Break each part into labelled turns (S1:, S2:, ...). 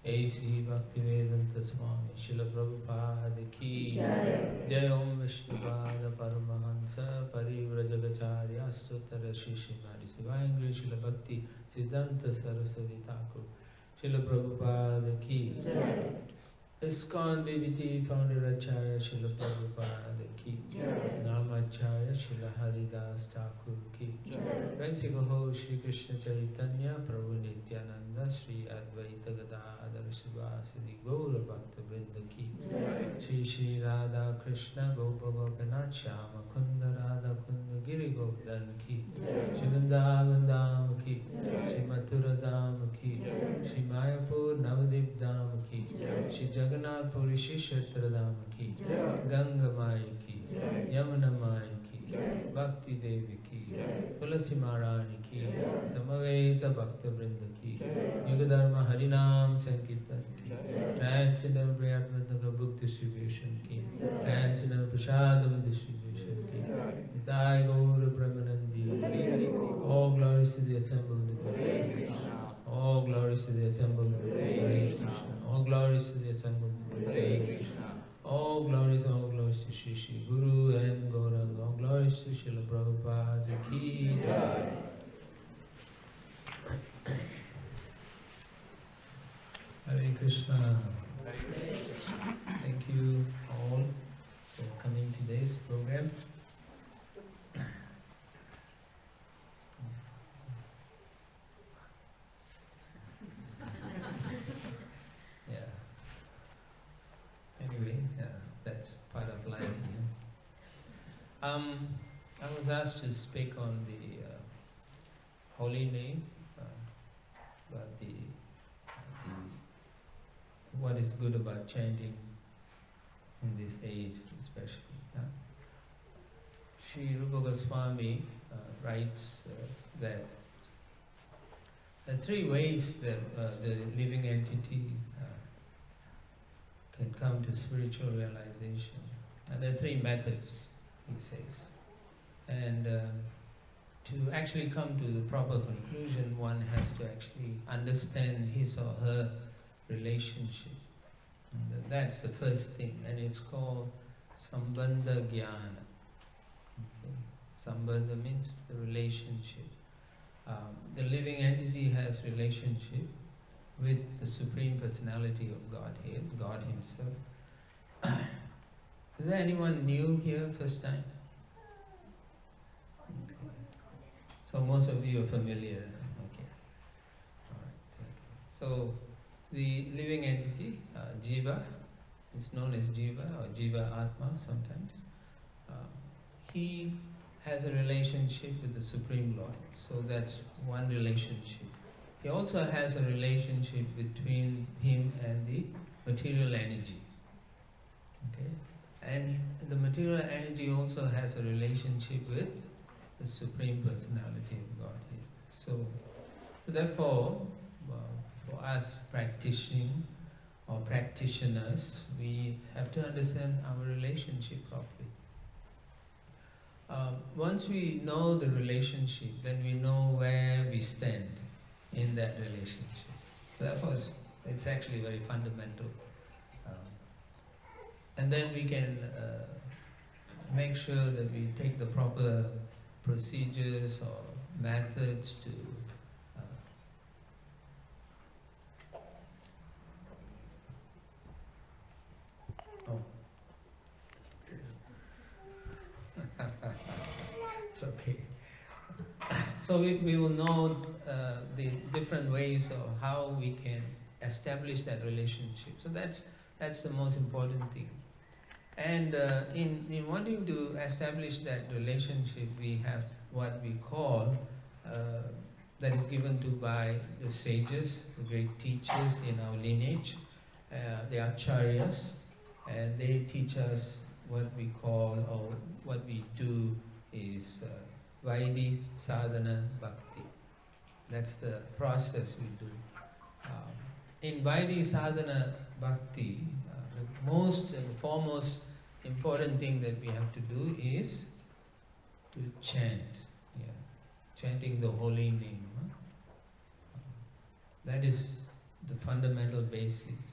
S1: A.C. Bhaktivedanta Swami Srila Prabhupada Ki Jai Om Vishnupada Paramahansa Parivrajagacharya Astutara Shishimari Sivayangri Srila Bhakti Siddhanta Saraswati Thakur Srila Prabhupada Ki ISKCON BBT founder Acharya Srila Prabhupada Ki Namacharya Srila Haridas Thakur Ki Ramsi Gaho Shri Krishna Chaitanya Prabhu Nityananda Shri Advaita Gadadhar Sivasadi Gaura Bhakta Vrinda Ki Shri Shri Radha Krishna Gopa Gopinath Shyama Kunda Radha Kunda Giri Govardhan Ki Shri Vrindavan Dham Ki Shri Mathura Dham Ki Shri Mayapur Navadip Dham Ki Shri Jagannath Puri Shri Kshetra Dham Ki Ganga Mai Ki Yamuna Mai Ki Bhakti Devi Ki Tulasi Maharani Ki Samaveta Bhakta Vrinda Ki Yugadharma Harinam Sankirtan Ki Transcendental Prayatmataka Book Distribution Ki Transcendental Prasadam Distribution Ki Nitai Gaura Brahmanandi. All glories to the assembled devotees. All glories to the assembled devotees. Hare Krishna. All glories to the assembled devotees. All glories to Shri Shri Guru and Gauranga. All glories to Srila Prabhupada Ki Jai. Hare Krishna. Thank you all for coming to today's program. Anyway, that's part of life. I was asked to speak on the holy name, about the what is good about chanting in this age, especially. Sri Rupa Goswami writes that there are three ways that the living entity can come to spiritual realization. And there are three methods, he says. And to actually come to the proper conclusion, one has to actually understand his or her relationship. And that's the first thing, and it's called Sambandha Jnana. Okay. Sambandha means the relationship. The living entity has relationship with the Supreme Personality of Godhead, God Himself. Is there anyone new here, first time? Okay. So most of you are familiar. Okay. All right. Okay. So the living entity, Jiva, is known as Jiva or Jiva Atma sometimes. He has a relationship with the Supreme Lord. So that's one relationship. He also has a relationship between him and the material energy. Okay? And the material energy also has a relationship with the Supreme Personality of Godhead. So therefore, for us practicing or practitioners, we have to understand our relationship properly. Once we know the relationship, then we know where we stand in that relationship. So therefore, it's actually very fundamental. And then we can make sure that we take the proper procedures or methods to it's okay. So we will know the different ways of how we can establish that relationship. So that's the most important thing. And in wanting to establish that relationship, we have what we call, that is given to by the sages, the great teachers in our lineage, the acharyas, and they teach us what we call, or what we do is Vaidhi Sadhana Bhakti. That's the process we do. In Vaidhi Sadhana Bhakti, the most and foremost important thing that we have to do is to chant. Chanting the holy name. That is the fundamental basis.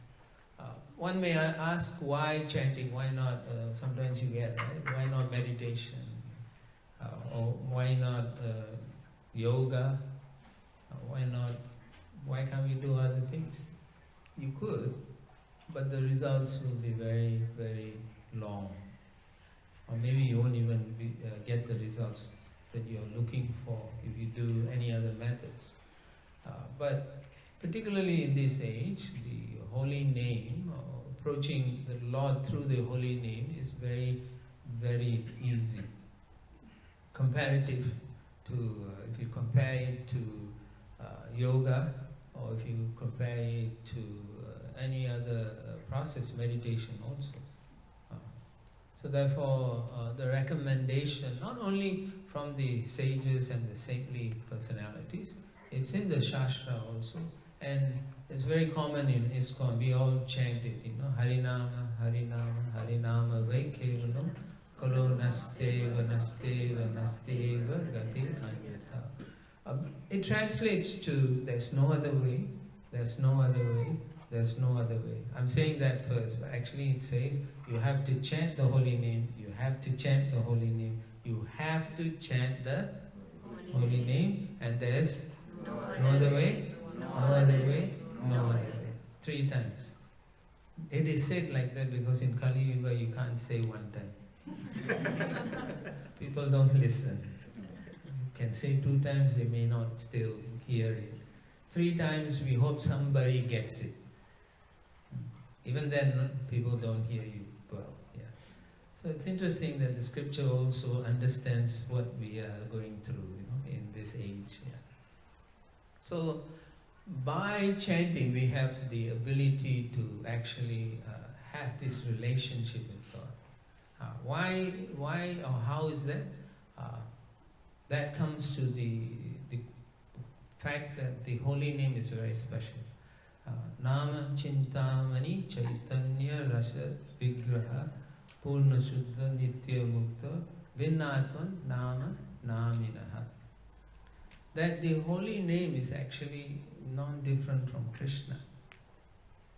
S1: One may ask why chanting, why not, sometimes you get, right? Why not meditation? Or why not yoga? Why can't we do other things? You could, but the results will be very, very long. Or maybe you won't even get the results that you're looking for if you do any other methods. But particularly in this age, the holy name, approaching the Lord through the holy name is very, very easy. Comparative to, if you compare it to yoga, or if you compare it to any other process, meditation also. So therefore, the recommendation, not only from the sages and the saintly personalities, it's in the Shastra also, and it's very common in ISKCON. We all chant it, Harinama, Harinama, Harinama, Vaikevalam, Kalo Nasteva, Nasteva, Nasteva, Gati Anyatha. It translates to, there's no other way, there's no other way, there's no other way. I'm saying that first, but actually it says, you have to chant the holy name, you have to chant the holy name, you have to chant the holy name, and there's no other way, no other way, no other way. 3 times. It is said like that because in Kali Yuga you can't say 1 time. People don't listen. You can say 2 times, they may not still hear it. 3 times we hope somebody gets it. Even then, people don't hear you well. Yeah. So it's interesting that the scripture also understands what we are going through, in this age. Yeah. So by chanting, we have the ability to actually have this relationship with God. Why or how is that? That comes to the fact that the holy name is very special. Nama Chintamani Chaitanya Rasa Vigraha Purna Shuddha Nitya Mukta Vinnatvan Nama Naminaha. That the holy name is actually non-different from Krishna.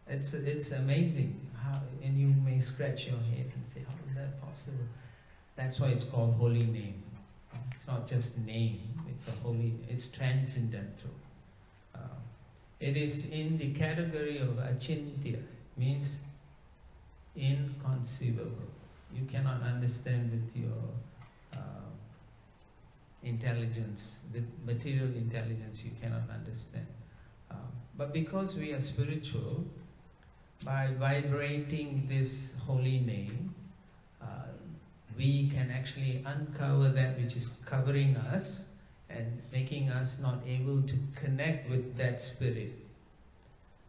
S1: It's amazing how, and you may scratch your head and say, how is that possible? That's why it's called holy name. It's not just name, it's a holy, it's transcendental. It is in the category of achintya, means inconceivable. You cannot understand with your intelligence, with material intelligence you cannot understand. But because we are spiritual, by vibrating this holy name, we can actually uncover that which is covering us and making us not able to connect with that spirit.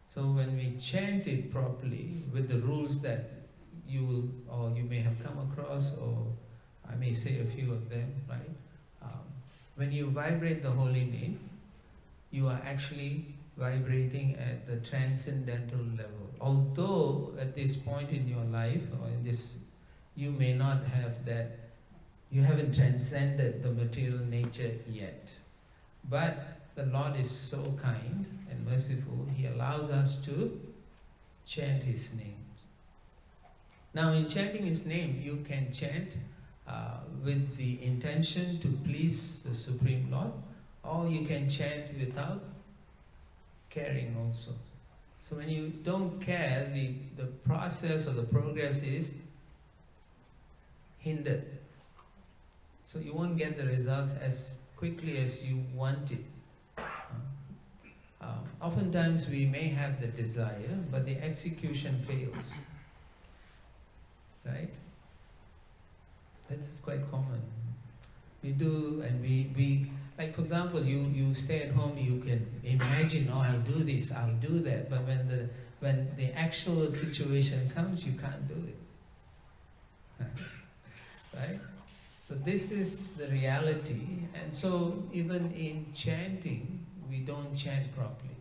S1: So when we chant it properly, with the rules that you will, or you may have come across, or I may say a few of them, right? When you vibrate the holy name, you are actually vibrating at the transcendental level. Although at this point in your life, or in this, you may not have that, you haven't transcended the material nature yet. But the Lord is so kind and merciful, He allows us to chant His names. Now in chanting His name, you can chant with the intention to please the Supreme Lord, or you can chant without caring also. So when you don't care, the process or the progress is hindered. So you won't get the results as quickly as you want it. Oftentimes we may have the desire, but the execution fails. Right? That is quite common. We do, and we like for example, you stay at home, you can imagine, oh, I'll do this, I'll do that, but when the actual situation comes, you can't do it. Right? So this is the reality, and so even in chanting, we don't chant properly.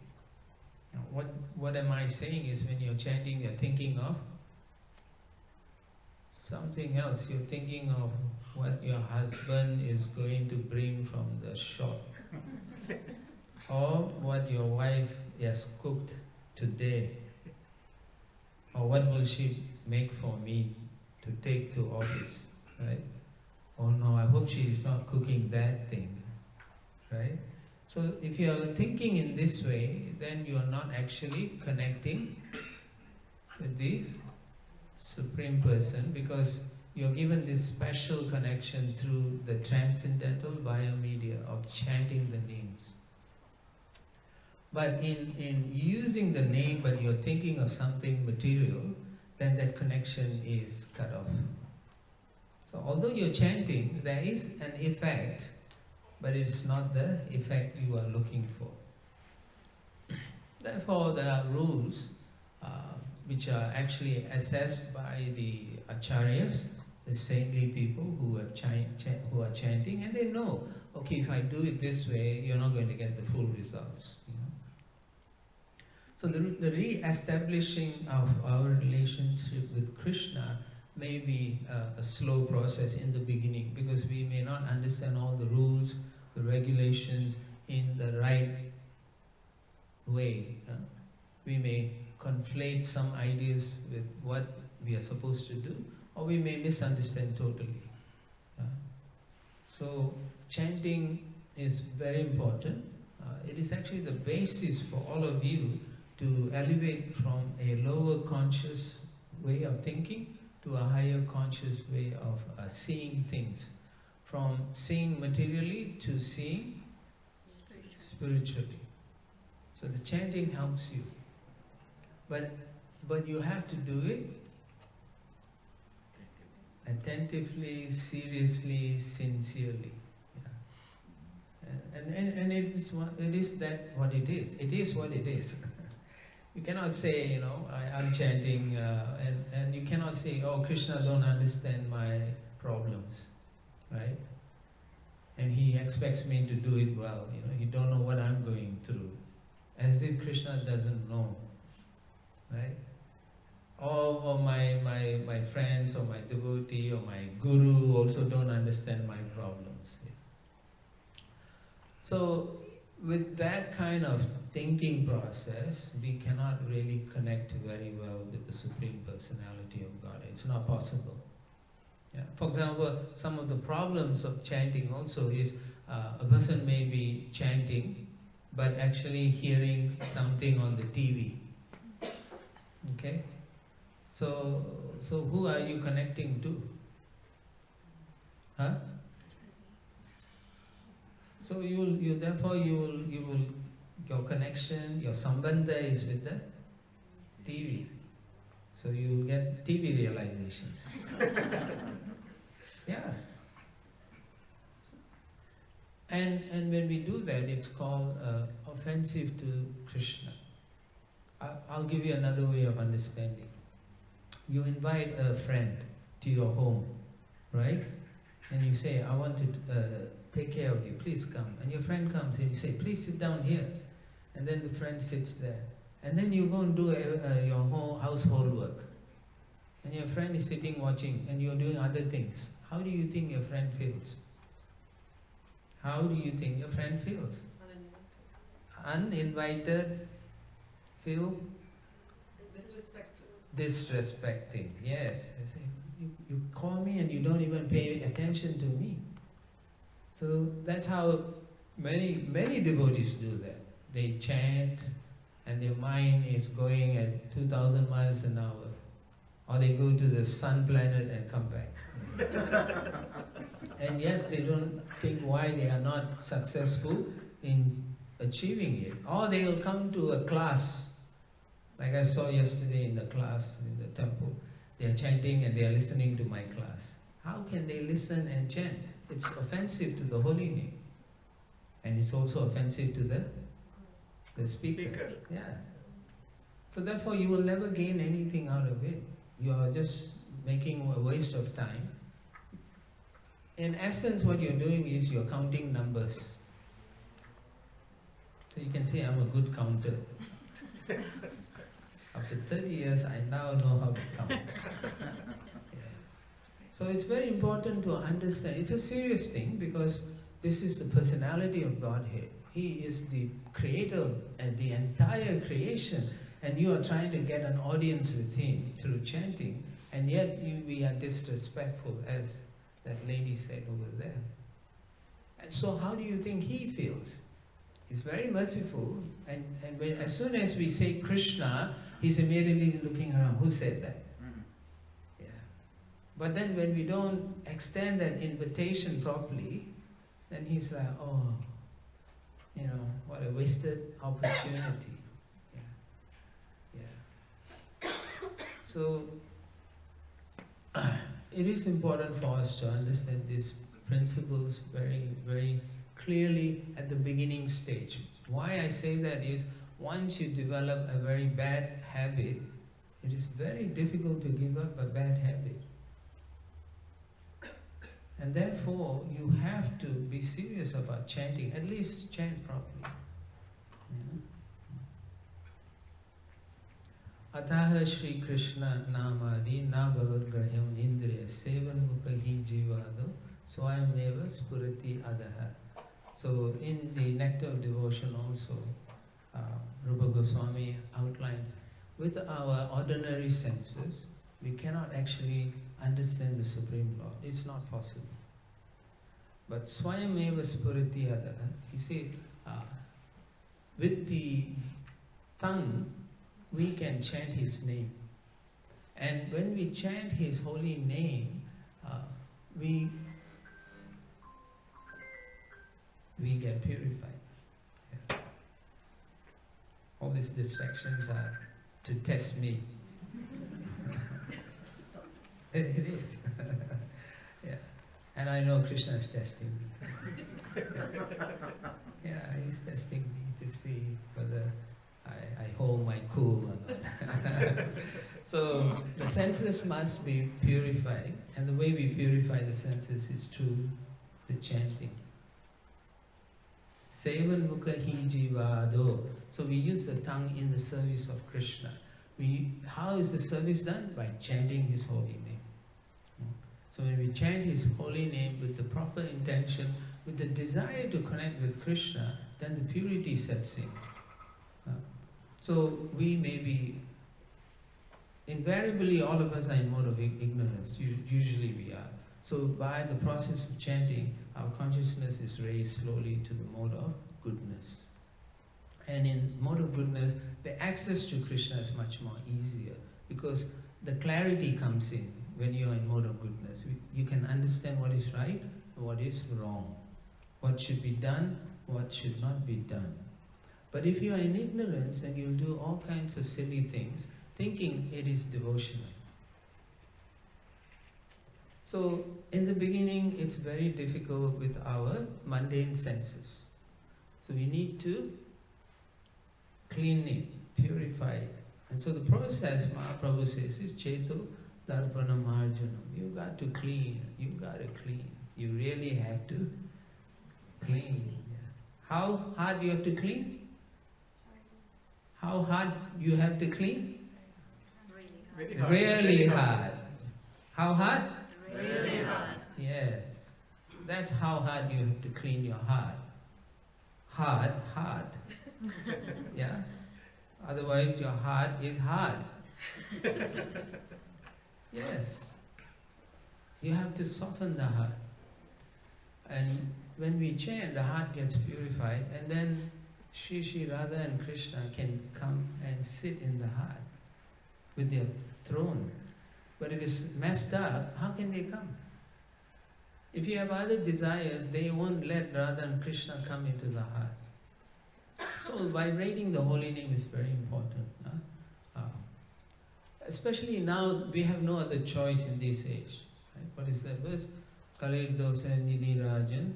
S1: Now, what am I saying is, when you're chanting, you're thinking of something else. You're thinking of what your husband is going to bring from the shop, or what your wife has cooked today? Or what will she make for me to take to office, right? Oh no, I hope she is not cooking that thing, right? So if you are thinking in this way, then you are not actually connecting with the Supreme Person, because you're given this special connection through the transcendental biomedia of chanting the names. But in using the name, but you're thinking of something material, then that connection is cut off. So although you're chanting, there is an effect, but it's not the effect you are looking for. Therefore, there are rules which are actually assessed by the acharyas, the saintly people who are chanting, and they know, okay, if I do it this way, you're not going to get the full results. You know? So the re-establishing of our relationship with Krishna may be a slow process in the beginning, because we may not understand all the rules, the regulations in the right way. We may conflate some ideas with what we are supposed to do, or we may misunderstand totally. So chanting is very important. It is actually the basis for all of you to elevate from a lower conscious way of thinking to a higher conscious way of seeing things. From seeing materially to seeing spiritually. So the chanting helps you. But you have to do it attentively, seriously, sincerely. Yeah. And it is what it is. It is what it is. You cannot say, you know, I'm chanting, and you cannot say, oh, Krishna don't understand my problems, right? And he expects me to do it well. You know, he don't know what I'm going through, as if Krishna doesn't know, right? Or my friends or my devotee or my guru also don't understand my problems. So with that kind of thinking process, we cannot really connect very well with the Supreme Personality of God. It's not possible. Yeah. For example, some of the problems of chanting also is a person may be chanting but actually hearing something on the TV. Okay? So who are you connecting to? Huh? So therefore your connection, your sambandha is with the TV. So you get TV realizations. Yeah. And when we do that, it's called offensive to Krishna. I'll give you another way of understanding. You invite a friend to your home, right? And you say, I want to take care of you, please come. And your friend comes and you say, please sit down here. And then the friend sits there. And then you go and do your whole household work. And your friend is sitting watching and you're doing other things. How do you think your friend feels? How do you think your friend feels? Uninvited. Feel? Disrespecting. Yes. You call me and you don't even pay attention to me. So that's how many devotees do that. They chant and their mind is going at 2,000 miles an hour. Or they go to the sun planet and come back. And yet they don't think why they are not successful in achieving it. Or they will come to a class, like I saw yesterday in the class in the temple. They are chanting and they are listening to my class. How can they listen and chant? It's offensive to the holy name. And it's also offensive to the speaker. Yeah. So therefore you will never gain anything out of it. You are just making a waste of time. In essence, what you're doing is you're counting numbers. So you can say, I'm a good counter. After 30 years, I now know how to count. Yeah. So it's very important to understand. It's a serious thing because this is the personality of Godhead. He is the creator and the entire creation. and you are trying to get an audience with him through chanting, and yet we are disrespectful, as that lady said over there. And so how do you think he feels? He's very merciful, and as soon as we say Krishna, he's immediately looking around. Who said that? Yeah. But then when we don't extend that invitation properly, then he's like, oh, what a wasted opportunity. Yeah. So it is important for us to understand these principles very, very clearly at the beginning stage. Why I say that is, once you develop a very bad habit, it is very difficult to give up a bad habit. And therefore, you have to be serious about chanting, at least chant properly. Ataha Shri Krishna Namadi Na Bhavagraham Indriya Sevan Mukhahi Jivado Swayameva Spurati Adaha. So in the Nectar of Devotion also, Rupa Goswami outlines, with our ordinary senses, we cannot actually understand the Supreme Lord. It's not possible. But Swayameva Spurati Adaha, he said, with the tongue, we can chant his name. And when we chant his holy name, we get purified. Yeah. All these distractions are to test me. It is. Yeah. And I know Krishna is testing me. Yeah, he's testing me to see whether I hold my cool or not. So the senses must be purified, and the way we purify the senses is through the chanting. Sevan mukhahi jivado. So we use the tongue in the service of Krishna. How is the service done? By chanting his holy name. So when we chant his holy name with the proper intention, with the desire to connect with Krishna, then the purity sets in. So we may be, invariably all of us are in mode of ignorance, usually we are. So by the process of chanting, our consciousness is raised slowly to the mode of goodness. And in mode of goodness, the access to Krishna is much more easier, because the clarity comes in when you are in mode of goodness. You can understand what is right and what is wrong, what should be done, what should not be done. But if you are in ignorance, and you'll do all kinds of silly things, thinking it is devotional. So in the beginning, it's very difficult with our mundane senses. So we need to clean it, purify it. And so the process, Mahaprabhu says, is Cheto Darpana Marjanam. You got to clean, you got to clean. You really have to clean. How hard you have to clean? How hard you have to clean?
S2: Really hard.
S1: Really hard. How hard?
S2: Really hard.
S1: Yes. That's how hard you have to clean your heart. Hard. Yeah? Otherwise your heart is hard. Yes. You have to soften the heart. And when we chant, the heart gets purified, and then Shri Radha and Krishna can come and sit in the heart with their throne. But if it's messed up, how can they come? If you have other desires, they won't let Radha and Krishna come into the heart. So vibrating the holy name is very important. Especially now, we have no other choice in this age. Right? What is that verse? Kalir dosa nidhi rajan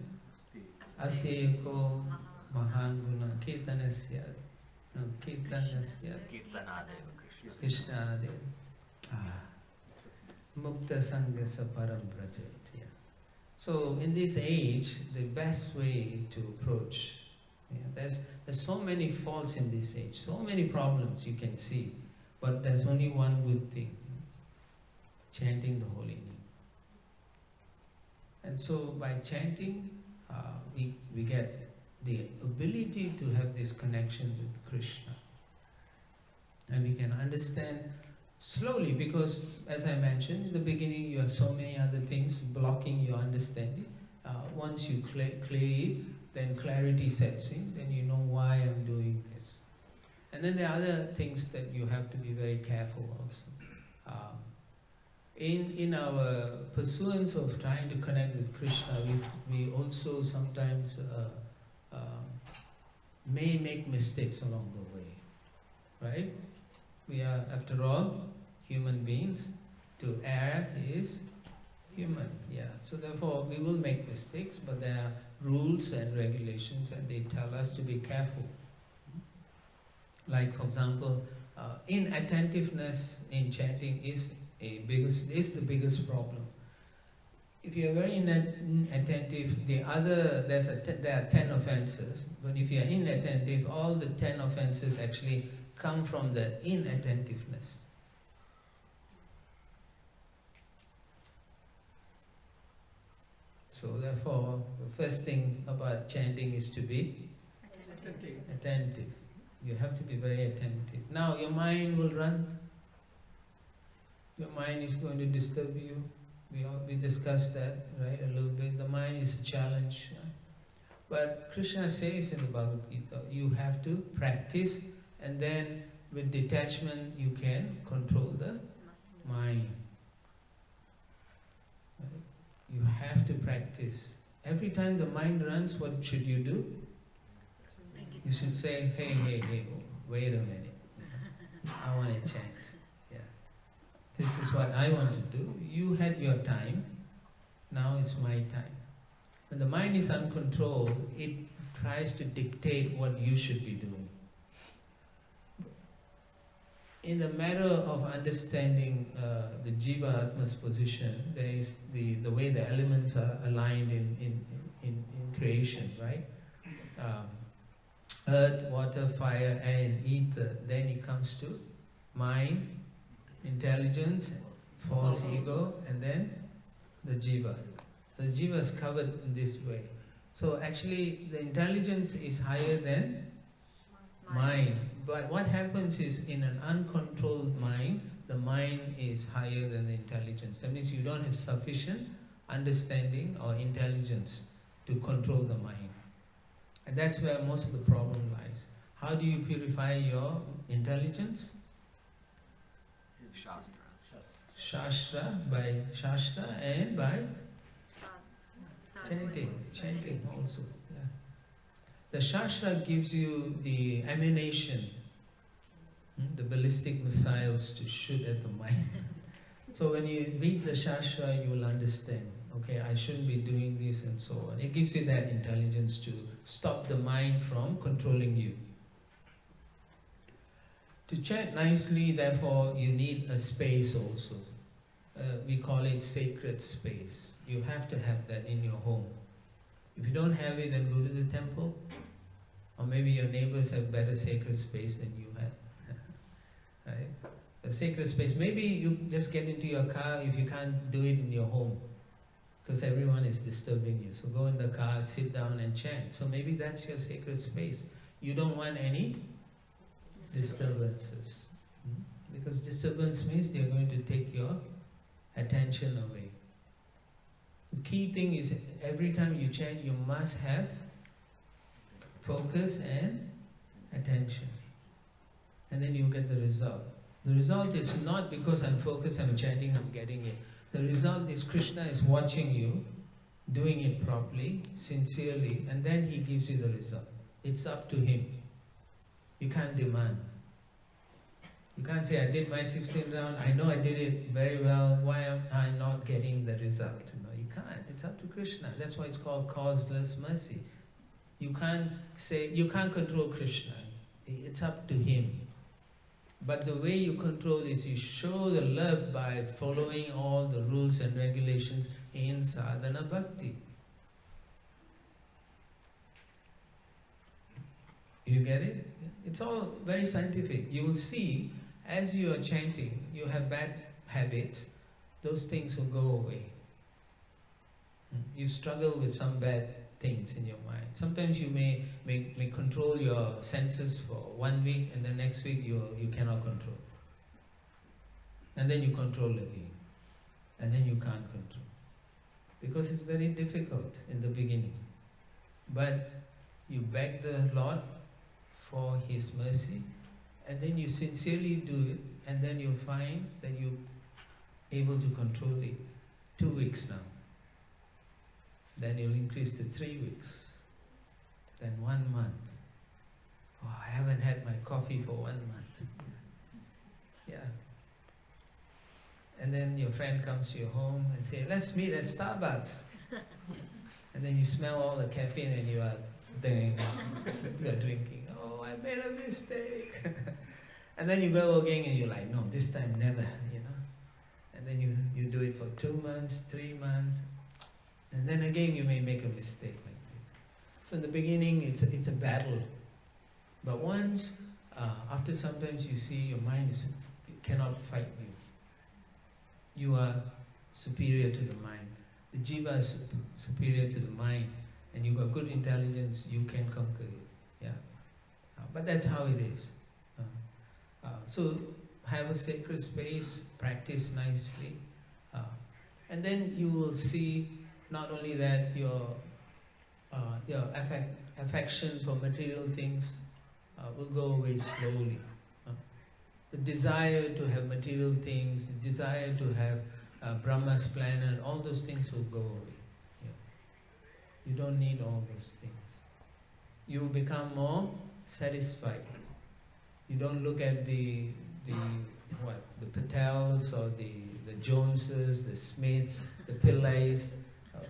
S1: aseko mahan guna kirtanasya Krishna dev mukta sangha saparam brajat. So in this age, the best way to approach, there's so many faults in this age, so many problems you can see, but there's only one good thing: chanting the holy name. And so by chanting, we get the ability to have this connection with Krishna. And we can understand slowly, because as I mentioned in the beginning, you have so many other things blocking your understanding. Once you clear it, then clarity sets in, then you know why I'm doing this. And then there are other things that you have to be very careful also. Um, in our pursuance of trying to connect with Krishna, we also sometimes may make mistakes along the way, right? We are, after all, human beings. To err is human, yeah. So therefore, we will make mistakes, but there are rules and regulations, and they tell us to be careful. Like, for example, inattentiveness in chanting is the biggest problem. If you are very inattentive, there are 10 offenses, but if you are inattentive, all the 10 offenses actually come from the inattentiveness. So therefore, the first thing about chanting is to be attentive. You have to be very attentive. Now your mind will run. Your mind is going to disturb you. We discussed that, right, a little bit. The mind is a challenge. But Krishna says in the Bhagavad Gita, you have to practice, and then with detachment you can control the mind. Right? You have to practice. Every time the mind runs, what should you do? You should say, hey, wait a minute. I want to chant. Yeah. This is what I want to do. You had your time. Now it's my time. When the mind is uncontrolled, it tries to dictate what you should be doing. In the matter of understanding the Jiva Atma's position, there is the way the elements are aligned in creation, right? Earth, water, fire, and ether. Then it comes to mind, intelligence, false ego, and then the Jiva. So the Jiva is covered in this way. So actually the intelligence is higher than mind. But what happens is, in an uncontrolled mind, the mind is higher than the intelligence. That means you don't have sufficient understanding or intelligence to control the mind. And that's where most of the problem lies. How do you purify your intelligence? Shastra, by Shastra, and by chanting also. Yeah. The Shastra gives you the ammunition, the ballistic missiles to shoot at the mind. So when you read the Shastra, you will understand, okay, I shouldn't be doing this and so on. It gives you that intelligence to stop the mind from controlling you. To chant nicely, therefore, you need a space also. We call it sacred space. You have to have that in your home. If you don't have it, then go to the temple. Or maybe your neighbors have better sacred space than you have. Right? A sacred space. Maybe you just get into your car if you can't do it in your home, because everyone is disturbing you. So go in the car, sit down and chant. So maybe that's your sacred space. You don't want any disturbances. Because disturbance means they're going to take your attention away. The key thing is, every time you chant, you must have focus and attention. And then you get the result. The result is not because I'm focused, I'm chanting, I'm getting it. The result is Krishna is watching you, doing it properly, sincerely, and then he gives you the result. It's up to him. You can't demand. You can't say, I did my 16th round, I know I did it very well, why am I not getting the result? No, you can't. It's up to Krishna. That's why it's called causeless mercy. You can't control Krishna. It's up to him. But the way you control is you show the love by following all the rules and regulations in sadhana bhakti. You get it? It's all very scientific. You will see, as you are chanting, you have bad habits, those things will go away. You struggle with some bad things in your mind. Sometimes you may control your senses for 1 week, and the next week you cannot control. And then you control again. And then you can't control. Because it's very difficult in the beginning. But you beg the Lord for His mercy, and then you sincerely do it, and then you find that you're able to control it. 2 weeks now. Then you'll increase to 3 weeks. Then 1 month. Oh, I haven't had my coffee for 1 month. Yeah. And then your friend comes to your home and say, let's meet at Starbucks. And then you smell all the caffeine and you are you're drinking. Oh, I made a mistake. And then you go again and you're like, no, this time never, you know. And then you do it for 2 months, 3 months. And then again you may make a mistake like this. So in the beginning it's a battle. But once, after sometimes you see your mind cannot fight you. You are superior to the mind. The jiva is superior to the mind, and you got good intelligence, you can conquer it. Yeah, but that's how it is. So have a sacred space, practice nicely, and then you will see not only that your affection for material things will go away slowly. The desire to have material things, the desire to have Brahma's planet, all those things will go away. Yeah. You don't need all those things. You will become more satisfied. You don't look at the Patels or the Joneses, the Smiths, the Pillays,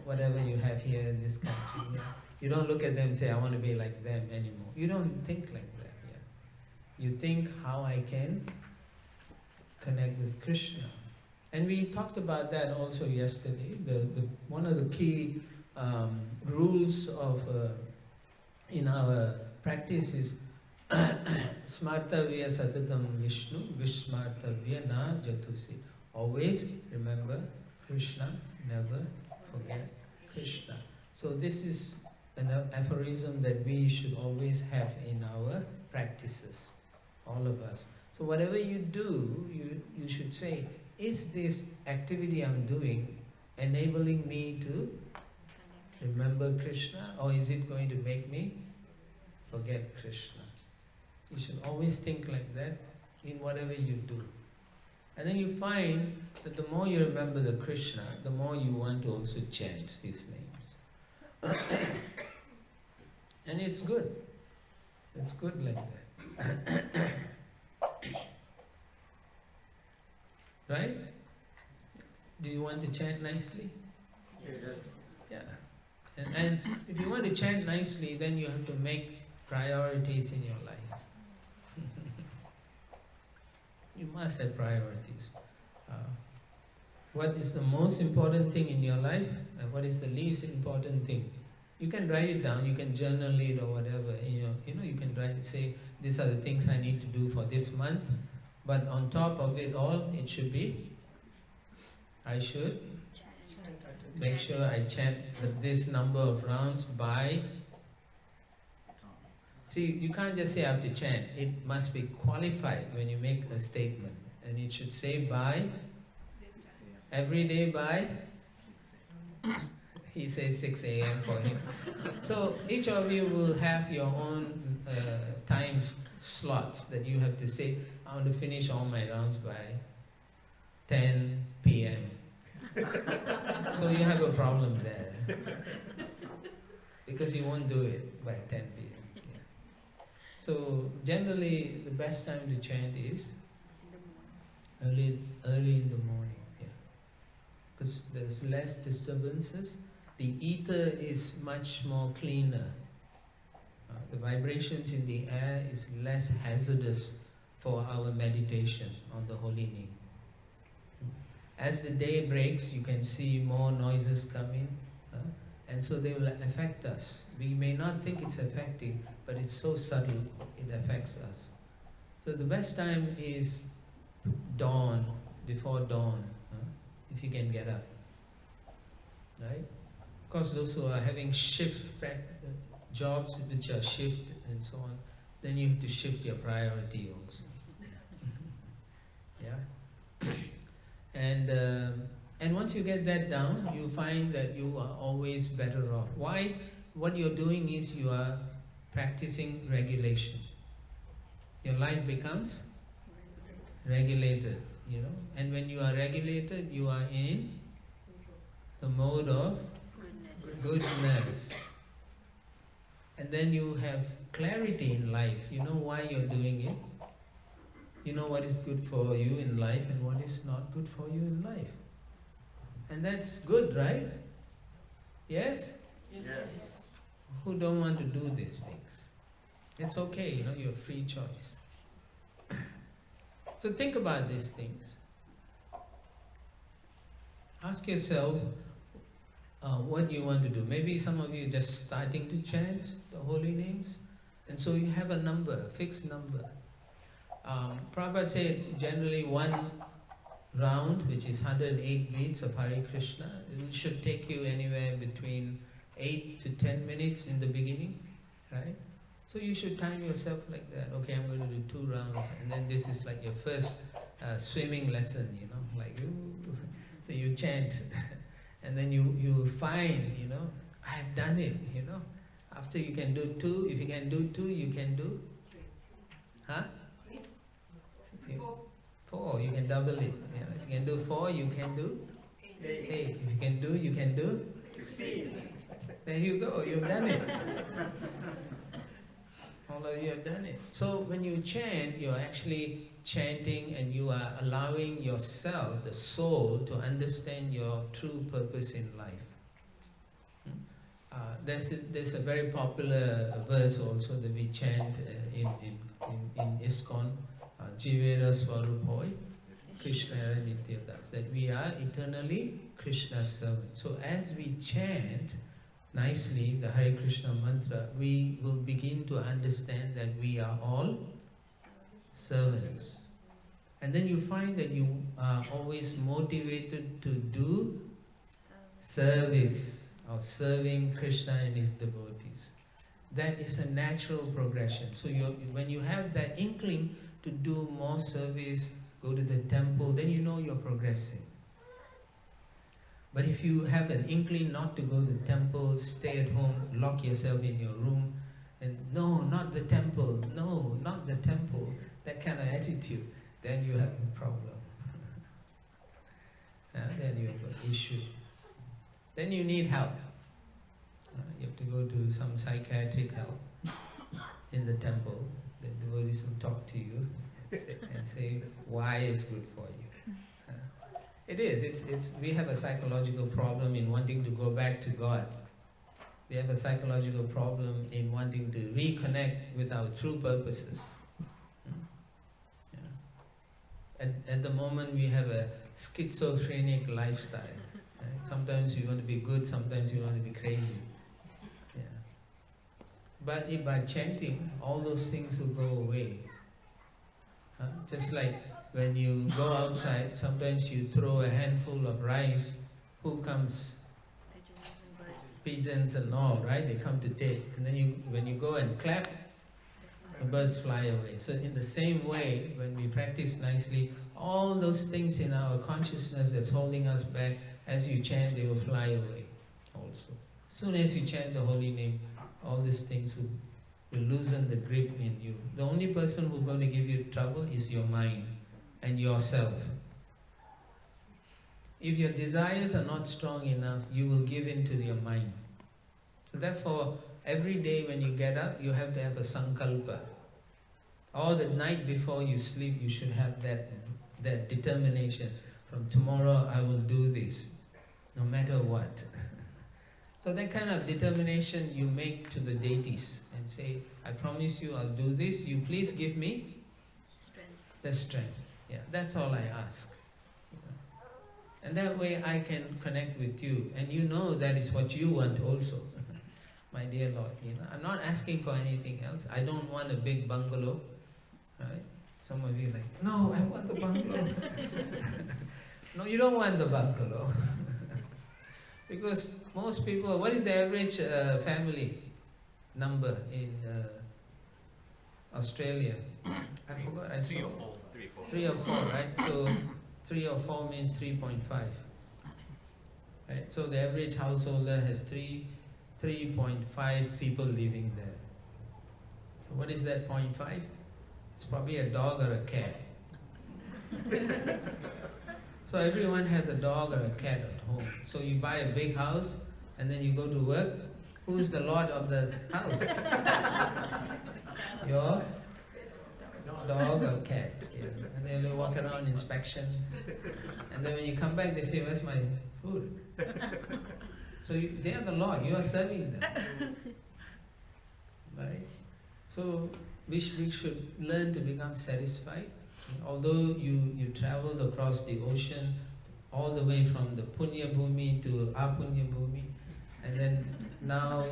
S1: whatever you have here in this country. Yeah. You don't look at them and say, I want to be like them anymore. You don't think like that. You think how I can connect with Krishna. And we talked about that also yesterday. One of the key rules of in our practice is Smartavya Satatam Vishnu, Vishmartavya Na Jatusi. Always remember Krishna, never forget Krishna. So this is an aphorism that we should always have in our practices. All of us. So whatever you do, you should say, is this activity I'm doing enabling me to remember Krishna, or is it going to make me forget Krishna? You should always think like that in whatever you do. And then you find that the more you remember the Krishna, the more you want to also chant his names. And it's good. It's good like that. Right? Do you want to chant nicely?
S2: Yes.
S1: Yeah. And if you want to chant nicely, then you have to make priorities in your life. You must have priorities. What is the most important thing in your life, and what is the least important thing? You can write it down, you can journal it or whatever. You can write it, say, these are the things I need to do for this month. But on top of it all, it should be, I should make sure I chant this number of rounds by. See, you can't just say I have to chant. It must be qualified when you make a statement. And it should say by, every day by, he says 6 a.m. for him. So each of you will have your own time slots that you have to say, I want to finish all my rounds by 10 p.m. So you have a problem there. Because you won't do it by 10 p.m. Yeah. So generally the best time to chant is early in the morning. Because there's less disturbances. The ether is much more cleaner. The vibrations in the air is less hazardous for our meditation on the holy name. As the day breaks, you can see more noises coming, and so they will affect us. We may not think it's affecting, but it's so subtle, it affects us. So the best time is dawn, before dawn, if you can get up, right? course, those who are having jobs which are shift and so on, then you have to shift your priority also. Yeah. And once you get that down, you find that you are always better off. Why? What you're doing is you are practicing regulation. Your life becomes regulated, you know. And when you are regulated, you are in the mode of goodness. And then you have clarity in life. You know why you're doing it. You know what is good for you in life and what is not good for you in life. And that's good, right? Yes?
S3: Yes.
S1: Who don't want to do these things? It's okay, you know, your free choice. So think about these things. Ask yourself what you want to do. Maybe some of you are just starting to chant the holy names, and so you have a number, a fixed number. Prabhupada said generally one round, which is 108 beats of Hare Krishna, it should take you anywhere between 8 to 10 minutes in the beginning, right? So you should time yourself like that. Okay, I'm going to do 2 rounds, and then this is like your first swimming lesson, you know, like ooh. So you chant, and then you find, you know, I have done it, you know. After you can do 2, if you can do 2, you can do, huh? 4, you can double it. Yeah. If you can do 4, you can do 8. If you can do, you can do
S3: 16.
S1: There you go, you've done it. All of you have done it. So when you chant, you're actually chanting and you are allowing yourself, the soul, to understand your true purpose in life. There's a very popular verse also that we chant in ISKCON, Jivera Swarupoi, Krishna Nitya Das, that we are eternally Krishna's servant. So as we chant nicely the Hare Krishna mantra, we will begin to understand that we are all servants. And then you find that you are always motivated to do service or serving Krishna and his devotees. That is a natural progression. So when you have that inkling to do more service, go to the temple, then you know you're progressing. But if you have an inkling not to go to the temple, stay at home, lock yourself in your room, and no, not the temple, no, not the temple, that kind of attitude, then you have a problem. Then you have an issue. Then you need help. You have to go to some psychiatric help in the temple. The devotees will talk to you and say why it's good for you. It is. We have a psychological problem in wanting to go back to God. We have a psychological problem in wanting to reconnect with our true purposes. Yeah. At the moment we have a schizophrenic lifestyle. Right? Sometimes we want to be good, sometimes we want to be crazy. Yeah. But if by chanting, all those things will go away. Just like when you go outside, sometimes you throw a handful of rice, who comes? Pigeons and all, right? They come to take. And then when you go and clap, the birds fly away. So in the same way, when we practice nicely, all those things in our consciousness that's holding us back, as you chant, they will fly away also. As soon as you chant the holy name, all these things will loosen the grip in you. The only person who's going to give you trouble is your mind and yourself. If your desires are not strong enough, you will give in to your mind. So therefore, every day when you get up, you have to have a sankalpa. Or the night before you sleep, you should have that determination. From tomorrow I will do this, no matter what. So that kind of determination you make to the deities and say, I promise you I'll do this, you please give me the strength. Yeah, that's all I ask. And that way I can connect with you, and you know that is what you want also. My dear Lord, I'm not asking for anything else. I don't want a big bungalow, right? Some of you are like, no, I want the bungalow. No, you don't want the bungalow. Because most people, what is the average family number in Australia? I forgot. I saw 3 or 4, right? So 3 or 4 means 3.5. Right? So the average householder has 3.5 people living there. So what is that 0.5? It's probably a dog or a cat. So everyone has a dog or a cat at home. So you buy a big house and then you go to work. Who's the lord of the house? Your dog or cat. Yeah. And then they walk around inspection. And then when you come back, they say, "Where's my food?" So they are the lord. You are serving them. Right? So we should learn to become satisfied. Although you traveled across the ocean, all the way from the Punya Bhumi to Apunya Bhumi, and then now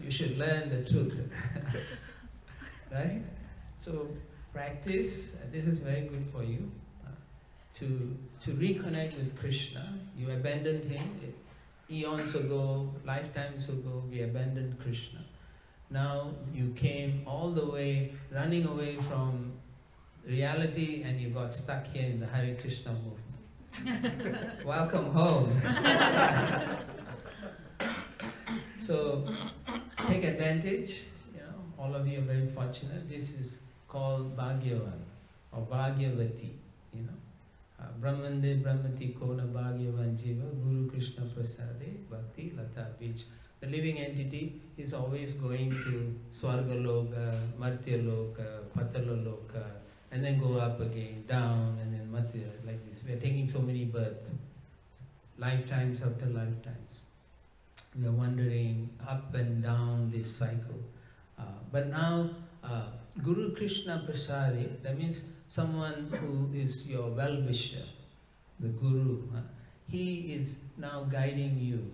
S1: you should learn the truth. Right? So practice, this is very good for you, to reconnect with Krishna. You abandoned him. Eons ago, lifetimes ago, we abandoned Krishna. Now you came all the way, running away from reality, and you got stuck here in the Hare Krishna movement. Welcome home. So take advantage. All of you are very fortunate. This is called Bhagyavan or Bhagyavati. Brahmande Brahmati Kona Bhagyavan Jiva Guru Krishna Prasade Bhakti Lata Beach. The living entity is always going to Swarga Loka, Martya Loka, Patala Loka, and then go up again, down, and then Matya, like this. We are taking so many births, lifetimes after lifetimes. We are wandering up and down this cycle. But now, Guru Krishna Prasadi, that means someone who is your well-wisher, the Guru, he is now guiding you.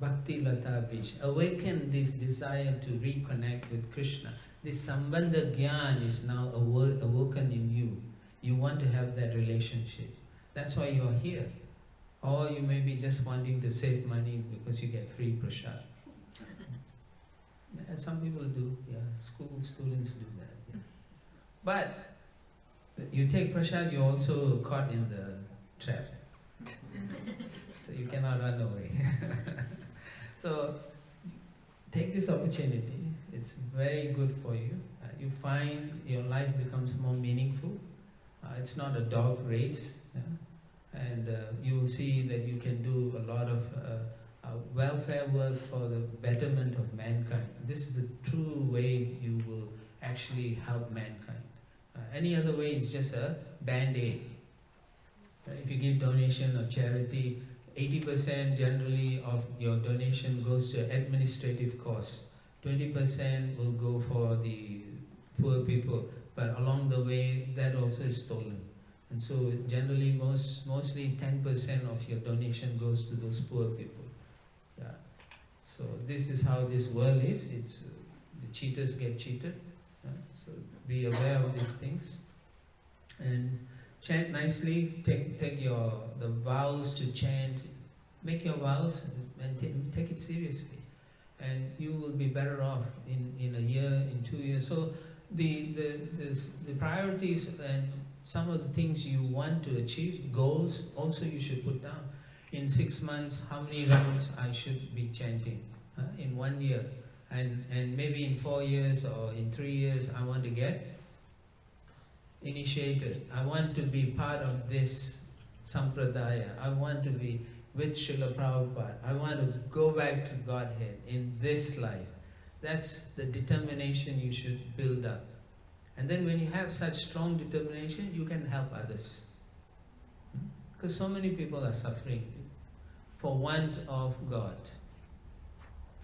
S1: Bhakti Lata Bish. Awaken this desire to reconnect with Krishna. This Sambandha Gyan is now awoken in you. You want to have that relationship. That's why you are here. Or you may be just wanting to save money because you get free prasad. Yeah, some people do, yeah. School students do that. Yeah. But you take prasad, you're also caught in the trap. So you cannot run away. So take this opportunity. It's very good for you. You find your life becomes more meaningful. It's not a dog race. Yeah? And you will see that you can do a lot of welfare work for the betterment of mankind. This is the true way you will actually help mankind. Any other way is just a band-aid. If you give donation or charity, 80% generally of your donation goes to administrative costs. 20% will go for the poor people, but along the way that also is stolen. And so generally mostly 10% of your donation goes to those poor people. Yeah. So this is how this world is. It's the cheaters get cheated. So be aware of these things. And chant nicely, take the vows to chant, make your vows and take it seriously. And you will be better off in a year, in 2 years. So the priorities and some of the things you want to achieve, goals, also you should put down. In 6 months, how many rounds I should be chanting? In 1 year. And maybe in 4 years or in 3 years, I want to get initiated. I want to be part of this sampradaya. I want to be with Srila Prabhupada. I want to go back to Godhead in this life. That's the determination you should build up. And then when you have such strong determination, you can help others. Because so many people are suffering for want of God,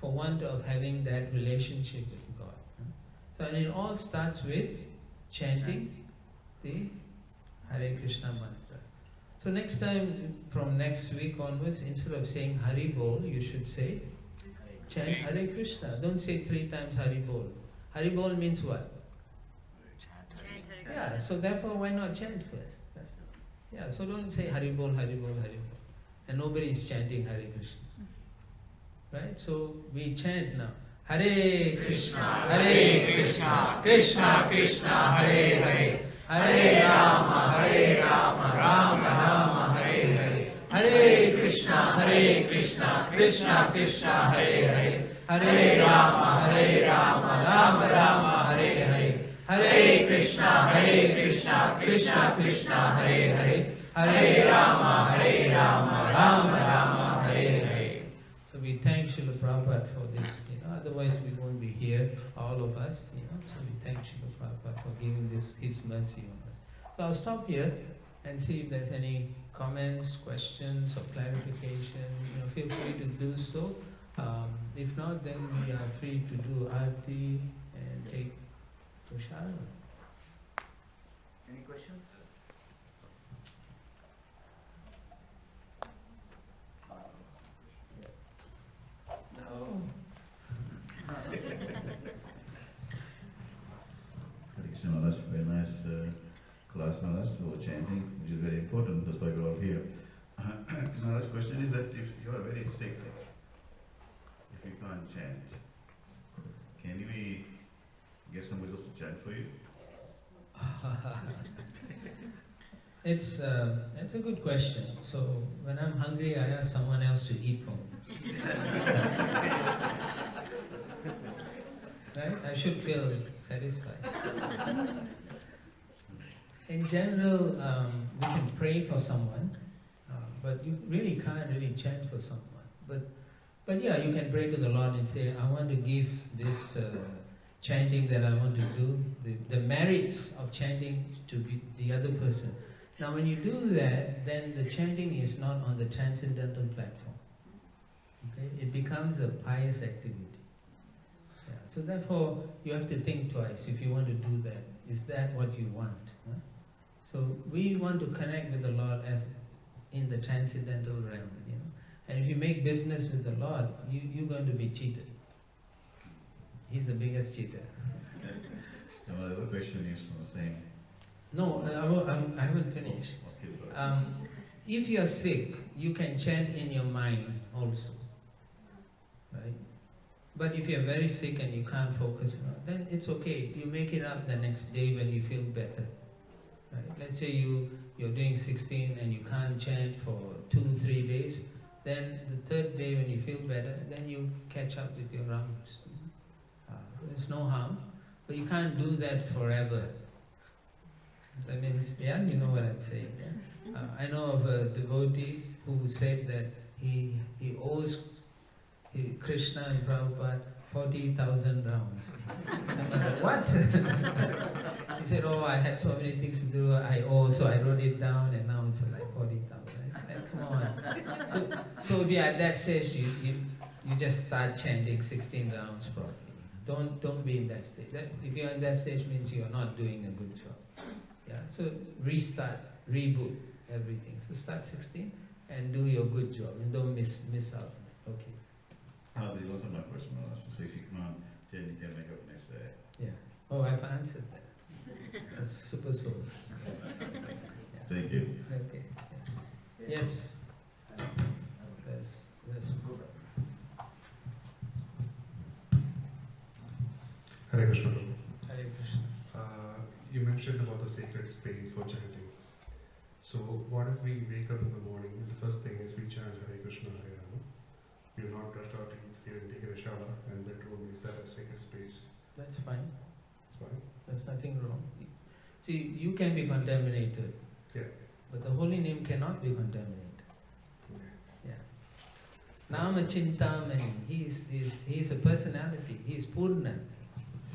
S1: for want of having that relationship with God. So it all starts with chanting the Hare Krishna mantra. So next time, from next week onwards, instead of saying Hari Bol, you should say, chant Hare Krishna. Don't say 3 times Hari Bol. Hari Bol means what? Yeah, so therefore why not chant first? Yeah, so don't say Hari Bol, Hari Bol, Hari Bol. and nobody is chanting Hare Krishna. Right? So we chant now. Hare Krishna, Krishna Krishna, Hare Hare, Hare Rama, Rama Hare Hare, Hare Krishna, Krishna Krishna, Hare Hare, Hare Rama, Rama Hare Hare, Hare Krishna, Krishna Krishna, Hare Hare, Hare Rama, Rama Hare Hare. So we thank Srila Prabhupada for this, otherwise we won't be here, all of us, so we thank Srila Prabhupada for giving this, his mercy on us. So I'll stop here and see if there's any comments, questions or clarification, feel free to do so. If not, then we are free to do Aarti and take Tushar.
S3: Any questions? No.
S4: Krishna Maharaj, very nice class Maharaj for chanting, which is very important, that's why we're all here. Krishna Maharaj's question is that if you are very sick, if you can't chant, can we get somebody else to chant for you?
S1: It's a good question. So when I'm hungry, I ask someone else to eat for me. Right? I should feel satisfied. In general, we can pray for someone, but you really can't really chant for someone. But yeah, you can pray to the Lord and say, I want to give this chanting that I want to do, the merits of chanting to be the other person. Now when you do that, then the chanting is not on the transcendental platform. Okay? It becomes a pious activity. Yeah. So therefore, you have to think twice if you want to do that. Is that what you want? Huh? So we want to connect with the Lord as in the transcendental realm. And if you make business with the Lord, you're going to be cheated. He's the biggest cheater.
S4: So my other question is from the same.
S1: No, I haven't finished. If you're sick, you can chant in your mind also, right? But if you're very sick and you can't focus, then it's okay. You make it up the next day when you feel better. Right? Let's say you're doing 16 and you can't chant for 2-3 days. Then the third day when you feel better, then you catch up with your rounds. There's no harm, but you can't do that forever. That means, yeah, you know what I'm saying. Yeah? I know of a devotee who said that he owes Krishna and Prabhupada 40,000 rounds. I'm like, what? He said, oh, I had so many things to do, I owe, so I wrote it down and now it's like 40,000. It's like, come on. So if you're at that stage, you just start chanting 16 rounds properly. Don't be in that stage. If you're in that stage, means you're not doing a good job. Yeah. So restart, reboot everything. So start 16 and do your good job and don't miss out. Okay.
S4: There's also my question, so if you can't chant, you can make up next day.
S1: Yeah. Oh, I've answered that. That's super soul. Yeah.
S4: Thank you.
S1: Okay. Yeah. Yes. Yes.
S5: Hare Krishna.
S1: Hare Krishna.
S5: You mentioned about the sacred space for chanting. So what if we wake up in the morning and the first thing is we chant Hare Krishna, Hare Rama? We've not brushed our teeth, we haven't taken a shower, and bedroom is that a sacred space?
S1: That's fine.
S5: It's fine.
S1: There's nothing wrong. See, you can be contaminated.
S5: Yeah.
S1: But the holy name cannot be contaminated. Yeah. Nama Chintamani. He is a personality. He is Purna.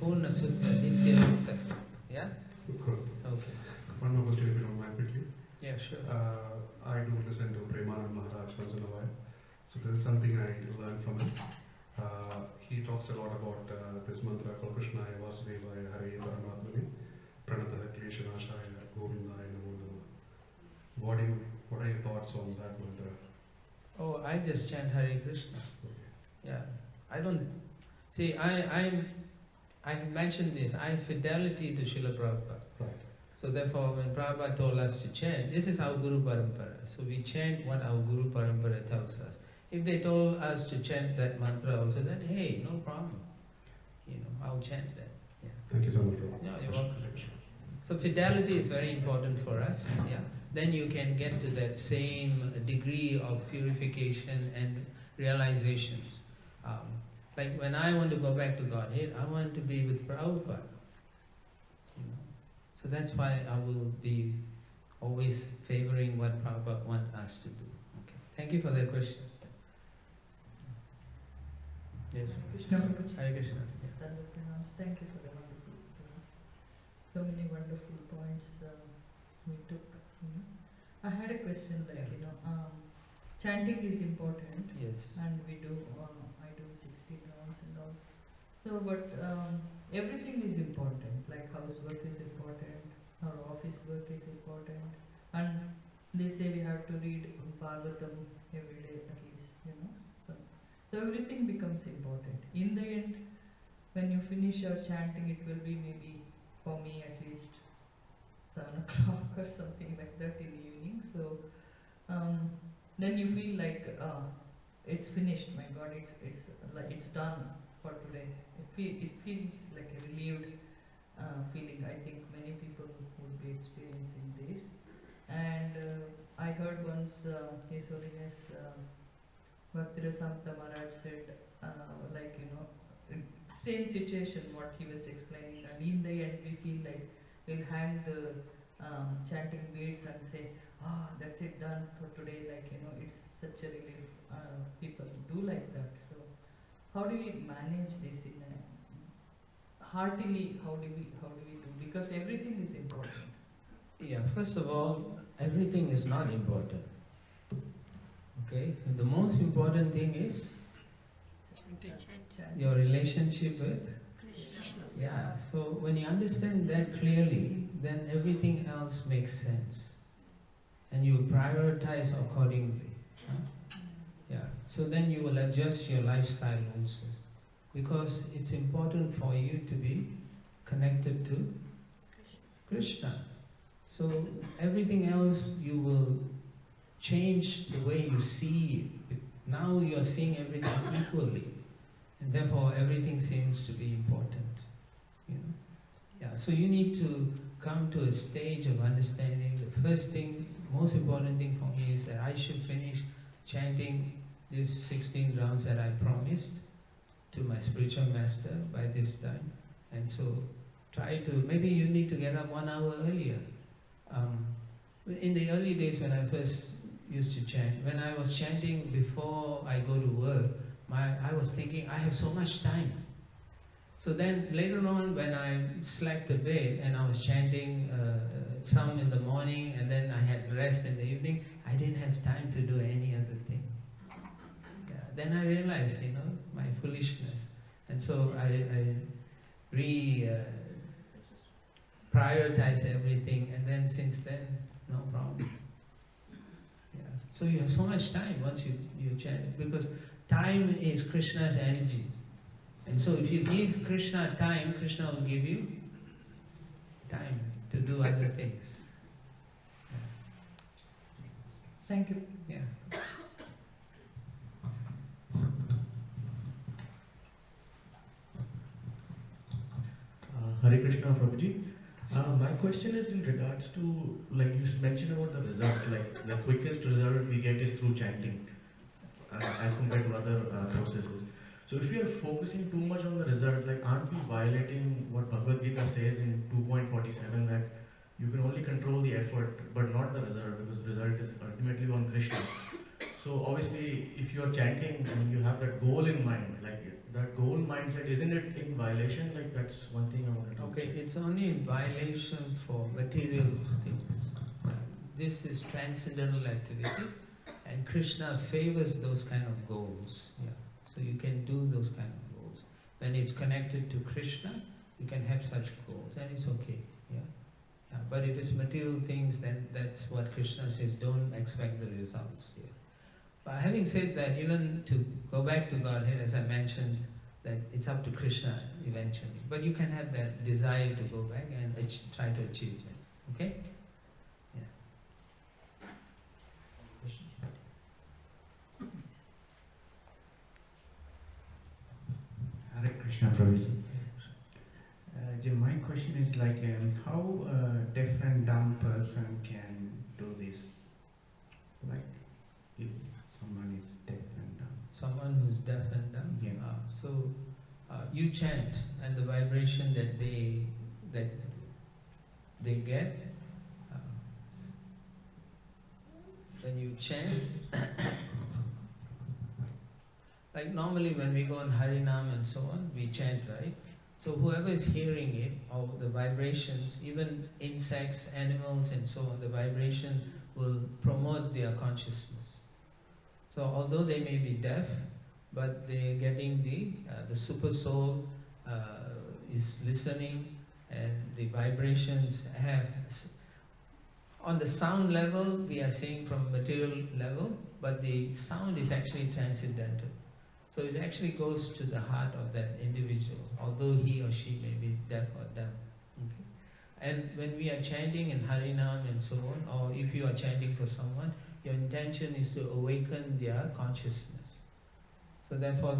S1: Purna Sutta, Nitya Mukta. Yeah?
S5: Good.
S1: Okay.
S5: One more question if you don't mind quickly.
S1: Yeah, sure.
S5: I do listen to Premanand Maharaj once in a while. So this is something I learned from him. He talks a lot about this mantra called Krishnaya Vasudevaya Hare Paramatmani Pranatah Kleshanashaya Govindaya Namo Namah. What are your thoughts on that mantra?
S1: Oh, I just chant Hare Krishna. Yeah. I don't... See, I have mentioned this. I have fidelity to Srila Prabhupada.
S5: Right.
S1: So therefore, when Prabhupada told us to chant, this is our Guru Parampara. So we chant what our Guru Parampara tells us. If they told us to chant that mantra also, then hey, no problem. I'll chant that. Yeah.
S5: Thank you so much, Prabhu.
S1: Yeah, you're welcome. So fidelity is very important for us. Yeah. Then you can get to that same degree of purification and realizations. Like when I want to go back to Godhead, I want to be with Prabhupada. So that's why I will be always favoring what Prabhupada wants us to do. Okay. Thank you for that question. Yes.
S6: Krishna.
S1: Hare Krishna.
S6: Thank you for the wonderful class. So many wonderful points we took. I had a question chanting is important.
S1: Yes.
S6: And we do, I do 16 rounds and all. So, but everything is important, like housework is important, our office work is important, and they say we have to read Bhagavatam every day at least, So everything becomes important. In the end, when you finish your chanting, it will be maybe, for me at least, 7 o'clock or something like that in the evening. So then you feel like it's finished. My God, it's done for today. It feels like a relieved feeling. I think many people would be experiencing this. And I heard once His Holiness Bhaktirasamrita Maharaj said, same situation what he was explaining, and in the end we feel like we'll hang the chanting beads and say, that's it, done for today, it's such a relief. People do like that. So how do we manage this in a heartily, how do we do? Because everything is important.
S1: Yeah, first of all, everything is not important. Okay? The most important thing is your relationship with
S2: Krishna.
S1: Yeah, so when you understand that clearly, then everything else makes sense. And you prioritize accordingly. Yeah, so then you will adjust your lifestyle also. Because it's important for you to be connected to Krishna. So everything else you will change the way you see it. Now you are seeing everything equally. And therefore everything seems to be important. Yeah, so you need to come to a stage of understanding. The first thing, most important thing for me is that I should finish chanting these 16 rounds that I promised to my spiritual master by this time. And so try to, maybe you need to get up 1 hour earlier. In the early days when I first used to chant, when I was chanting before I go to work, I was thinking, I have so much time. So then later on when I slept a bit and I was chanting some in the morning and then I had rest in the evening, I didn't have time to do any other thing. Yeah. Then I realized, my foolishness. And so I prioritize everything, and then since then, no problem. Yeah. So you have so much time once you chant, because time is Krishna's energy. And so if you give Krishna time, Krishna will give you time to do other things.
S6: Thank you.
S1: Yeah.
S7: Hare Krishna, Prabhuji. My question is in regards to, like you mentioned about the result, like the quickest result we get is through chanting as compared to other processes. So if we are focusing too much on the result, like aren't we violating what Bhagavad Gita says in 2.47 that you can only control the effort but not the result, because the result is ultimately on Krishna. So obviously if you are chanting and you have that goal in mind, like that goal mindset, isn't it in violation? Like that's one thing I wanted to
S1: Okay, it's only in violation for material things. This is transcendental activities, and Krishna favors those kind of goals. Yeah. So you can do those kind of goals. When it's connected to Krishna, you can have such goals, and it's okay. Yeah. Yeah. But if it's material things, then that's what Krishna says, don't expect the results. Yeah. But having said that, even to go back to Godhead, as I mentioned, that it's up to Krishna eventually. But you can have that desire to go back and try to achieve it. Okay?
S8: Hare Krishna Prabhuji. Jim, my question is like how a deaf and dumb person can do this? Like if someone is deaf and dumb.
S1: Someone who's deaf and dumb.
S8: Yeah.
S1: So you chant, and the vibration that they get when you chant. Like normally when we go on Harinam and so on, we chant, right? So whoever is hearing it, or the vibrations, even insects, animals and so on, the vibration will promote their consciousness. So although they may be deaf, but they're getting the super soul is listening, and the vibrations have, on the sound level, we are saying from material level, but the sound is actually transcendental. So it actually goes to the heart of that individual, although he or she may be deaf or dumb. Okay? And when we are chanting in Harinam and so on, or if you are chanting for someone, your intention is to awaken their consciousness. So therefore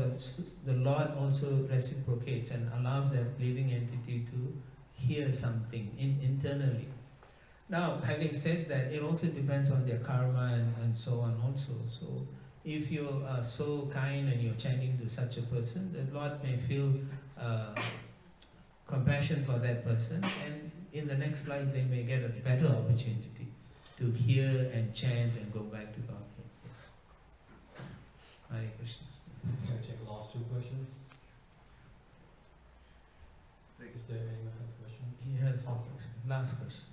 S1: the Lord also reciprocates and allows that living entity to hear something internally. Now, having said that, it also depends on their karma and so on also. So if you are so kind and you're chanting to such a person, the Lord may feel compassion for that person, and in the next life they may get a better opportunity to hear and chant and go back to God. Hare Krishna.
S9: Can I take the last two questions? Is there anyone has questions?
S1: He has a question. Last question.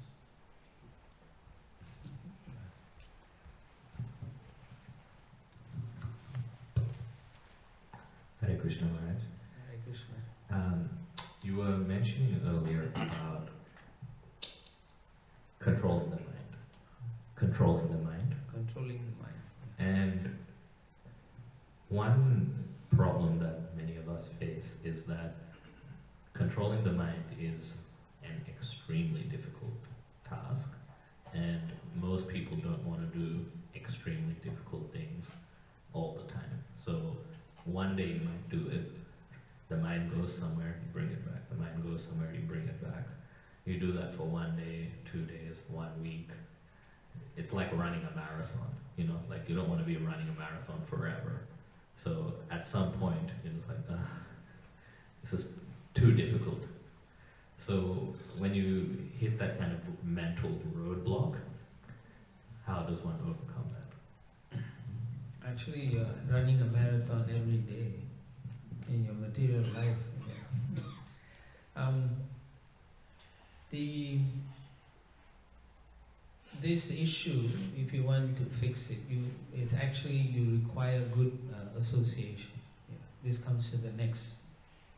S10: Hare Krishna Maharaj.
S1: Hare Krishna.
S10: You were mentioning earlier about controlling the mind. Controlling the mind.
S1: Controlling the mind.
S10: And one problem that many of us face is that controlling the mind is an extremely difficult task, and most people don't want to do extremely difficult things all the time. So one day you might do it, the mind goes somewhere, you bring it back. The mind goes somewhere, you bring it back. You do that for 1 day, 2 days, 1 week. It's like running a marathon, you know, like you don't want to be running a marathon forever. So at some point, it's like, this is too difficult. So when you hit that kind of mental roadblock, how does one overcome that?
S1: Actually, you're running a marathon every day in your material life. This issue, if you want to fix it, is actually you require good association. Yeah. This comes to the next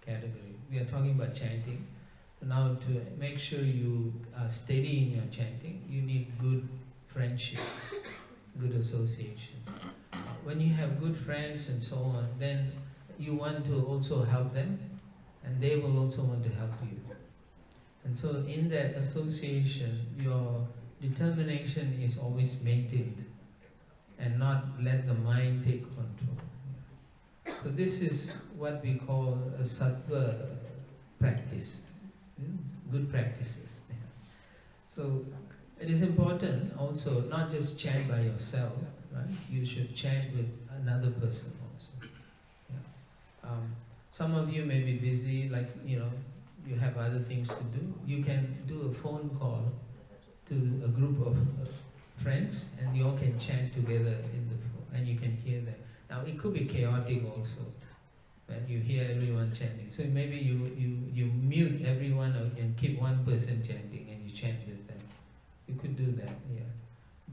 S1: category. We are talking about chanting. Now, to make sure you are steady in your chanting, you need good friendships, good association. When you have good friends and so on, then you want to also help them, and they will also want to help you. And so in that association, your determination is always maintained and not let the mind take control. So this is what we call a sattva practice, good practices. So it is important also not just chant by yourself, right? You should chant with another person also. Yeah. Some of you may be busy, like, you know, you have other things to do. You can do a phone call to a group of friends, and you all can chant together in the phone, and you can hear them. Now it could be chaotic also, when you hear everyone chanting. So maybe you mute everyone and keep one person chanting, and you chant with them. You could do that, yeah.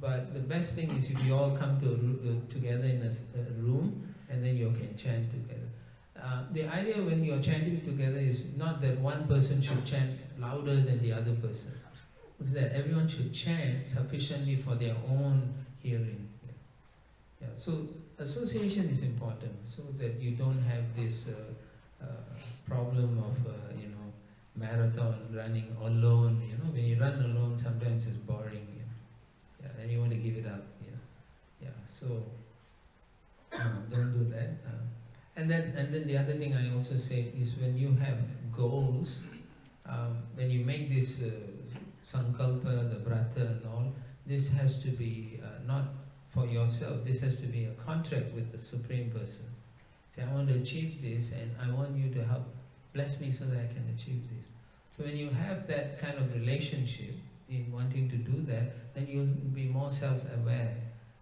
S1: But the best thing is if you all come together in a room, and then you all can chant together. The idea when you're chanting together is not that one person should chant louder than the other person. It's that everyone should chant sufficiently for their own hearing. Yeah. So association is important, so that you don't have this problem of marathon running alone. When you run alone, sometimes it's boring. Yeah, then you want to give it up. Yeah. So don't do that. And then the other thing I also say is when you have goals, when you make this sankalpa, the brata and all, this has to be not for yourself. This has to be a contract with the Supreme Person. Say, I want to achieve this, and I want you to help bless me so that I can achieve this. So when you have that kind of relationship in wanting to do that, then you'll be more self-aware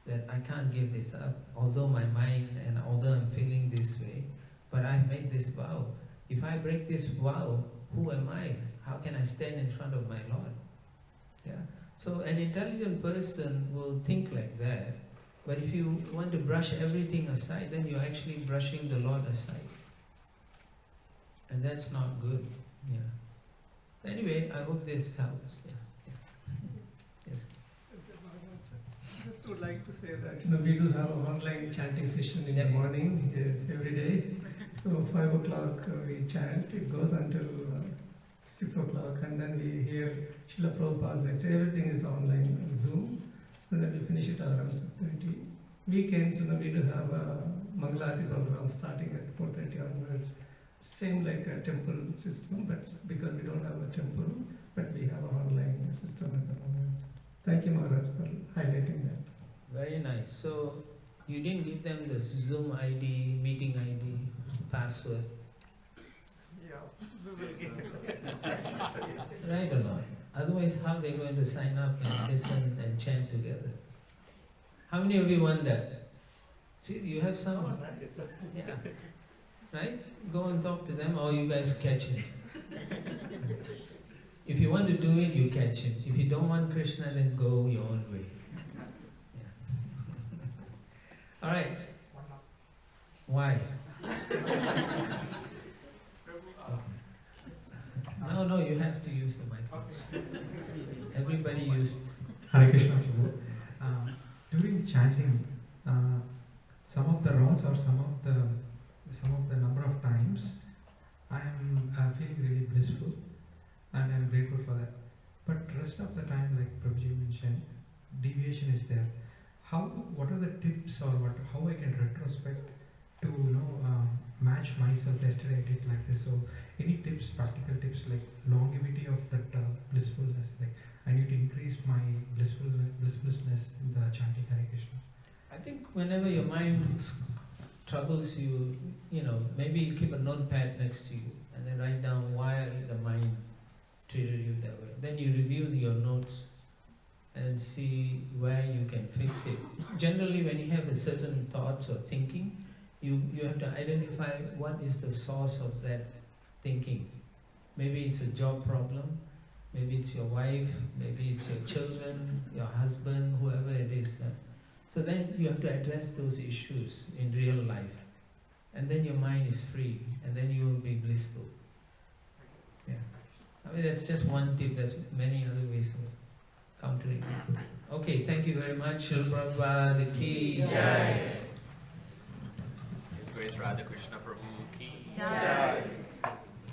S1: that I can't give this up, although my mind and although I'm feeling this way, but I've made this vow. If I break this vow, who am I? How can I stand in front of my Lord? Yeah. So an intelligent person will think like that, but if you want to brush everything aside, then you're actually brushing the Lord aside. And that's not good. Yeah. So anyway, I hope this helps. Yes.
S11: Just would like to say that we do have an online chanting session in the morning, yes, every day. So 5 o'clock we chant, it goes until 6 o'clock, and then we hear Srila Prabhupada lecture. Everything is online, Zoom, and then we finish it around 6:30. Weekends, we do have a Mangalati program starting at 4:30 onwards. Same like a temple system, but because we don't have a temple, but we have an online system at the moment. Thank you, Maharaj, for highlighting that.
S1: Very nice. So you didn't give them the Zoom ID, meeting ID, password.
S11: Yeah, we will give it.
S1: Right or not? Otherwise, how are they going to sign up and listen and chant together? How many of you want that? See, you have some. Yeah. Right? Go and talk to them, or you guys catch him. If you want to do it, you catch him. If you don't want Krishna, then go your own way. Yeah. All right. Why? No, you have to use the microphone. Everybody used.
S8: Hare Krishna Prabhu. During chanting, some of the rounds or some of the number of times, I am feeling really blissful, and I am grateful for that. But rest of the time, like Prabhuji mentioned, deviation is there. What are the tips, or how I can retrospect to match myself? Yesterday I did like this. So any tips, practical tips, like longevity of that blissfulness? Like I need to increase my blissfulness in the chanting Hare Krishna.
S1: I think whenever your mind troubles you, maybe you keep a notepad next to you and then write down why the mind treated you that way. Then you review your notes and see where you can fix it. Generally, when you have a certain thoughts or thinking, you have to identify what is the source of that thinking. Maybe it's a job problem, maybe it's your wife, maybe it's your children, your husband, whoever it is. So then you have to address those issues in real life. And then your mind is free, and then you will be blissful. Yeah. I mean, that's just one tip. There's many other ways of countering it. Okay, thank you very much. Srila Prabhupada ki jai.
S3: His Grace Radha Krishna Prabhu ki
S2: Jai.